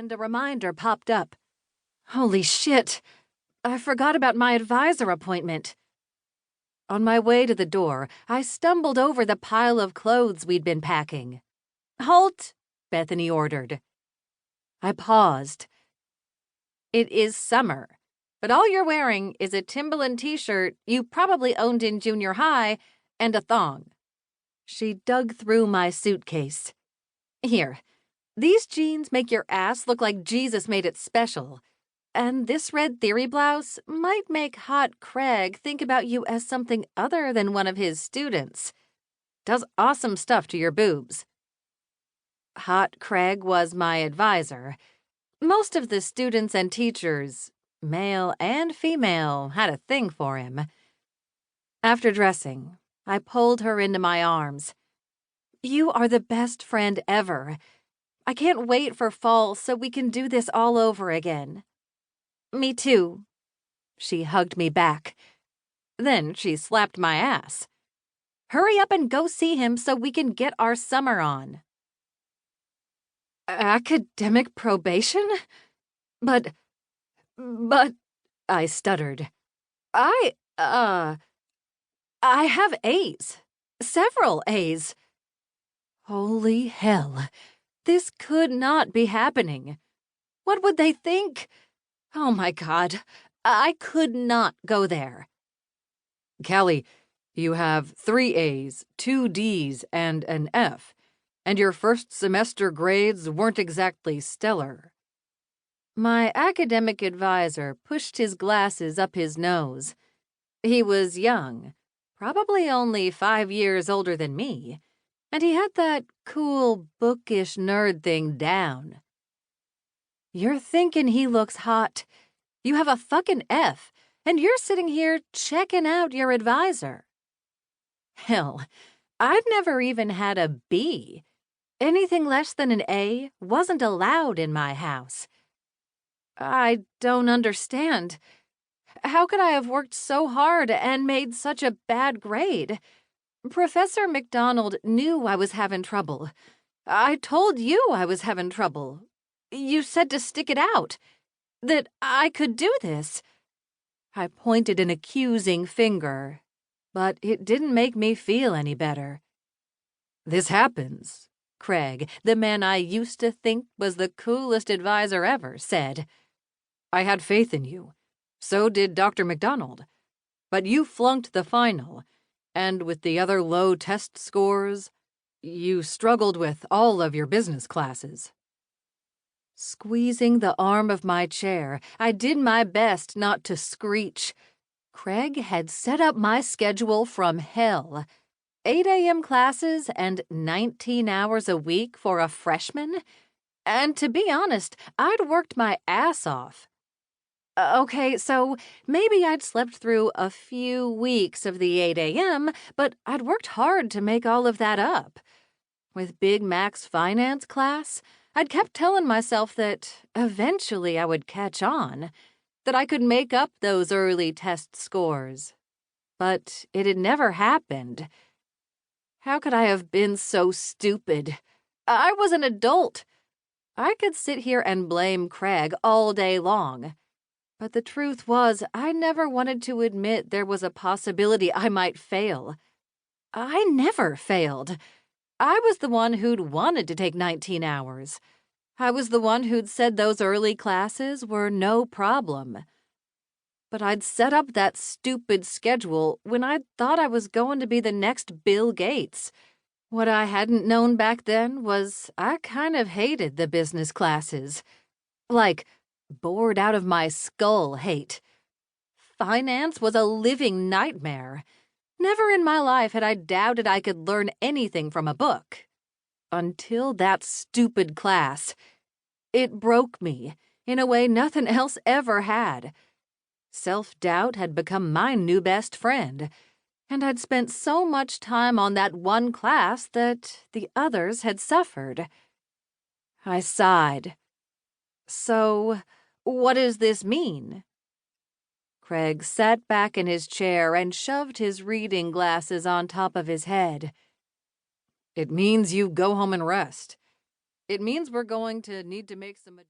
and a reminder popped up. Holy shit! I forgot about my advisor appointment. On my way to the door, I stumbled over the pile of clothes we'd been packing. "Halt!" Bethany ordered. I paused. It is summer, but all you're wearing is a Timberland t-shirt you probably owned in junior high and a thong. She dug through my suitcase. Here, these jeans make your ass look like Jesus made it special. And this red theory blouse might make Hot Craig think about you as something other than one of his students. Does awesome stuff to your boobs. Hot Craig was my advisor. Most of the students and teachers, male and female, had a thing for him. After dressing, I pulled her into my arms. You are the best friend ever. I can't wait for fall so we can do this all over again. Me too. She hugged me back. Then she slapped my ass. Hurry up and go see him so we can get our summer on. Academic probation? But, I stuttered. I have A's. Several A's. Holy hell. This could not be happening. What would they think? Oh my God, I could not go there. Callie, you have 3 A's, 2 D's, and an F, and your first semester grades weren't exactly stellar. My academic advisor pushed his glasses up his nose. He was young, probably only 5 years older than me, and he had that cool, bookish nerd thing down. You're thinking he looks hot. You have a fucking F, and you're sitting here checking out your advisor. Hell, I've never even had a B. Anything less than an A wasn't allowed in my house. I don't understand. How could I have worked so hard and made such a bad grade? Professor McDonald knew I was having trouble. I told you I was having trouble. You said to stick it out, that I could do this. I pointed an accusing finger, but it didn't make me feel any better. This happens, Craig, the man I used to think was the coolest advisor ever, said. I had faith in you. So did Dr. McDonald. But you flunked the final, and with the other low test scores, you struggled with all of your business classes. Squeezing the arm of my chair, I did my best not to screech. Craig had set up my schedule from hell. 8 a.m. classes and 19 hours a week for a freshman? And to be honest, I'd worked my ass off. Okay, so maybe I'd slept through a few weeks of the 8 a.m., but I'd worked hard to make all of that up. With Big Mac's finance class, I'd kept telling myself that eventually I would catch on, that I could make up those early test scores. But it had never happened. How could I have been so stupid? I was an adult. I could sit here and blame Craig all day long. But the truth was, I never wanted to admit there was a possibility I might fail. I never failed. I was the one who'd wanted to take 19 hours. I was the one who'd said those early classes were no problem. But I'd set up that stupid schedule when I thought I was going to be the next Bill Gates. What I hadn't known back then was I kind of hated the business classes. Like, bored out of my skull hate. Finance was a living nightmare. Never in my life had I doubted I could learn anything from a book. Until that stupid class. It broke me in a way nothing else ever had. Self-doubt had become my new best friend, and I'd spent so much time on that one class that the others had suffered. I sighed. So, what does this mean? Craig sat back in his chair and shoved his reading glasses on top of his head. It means you go home and rest. It means we're going to need to make some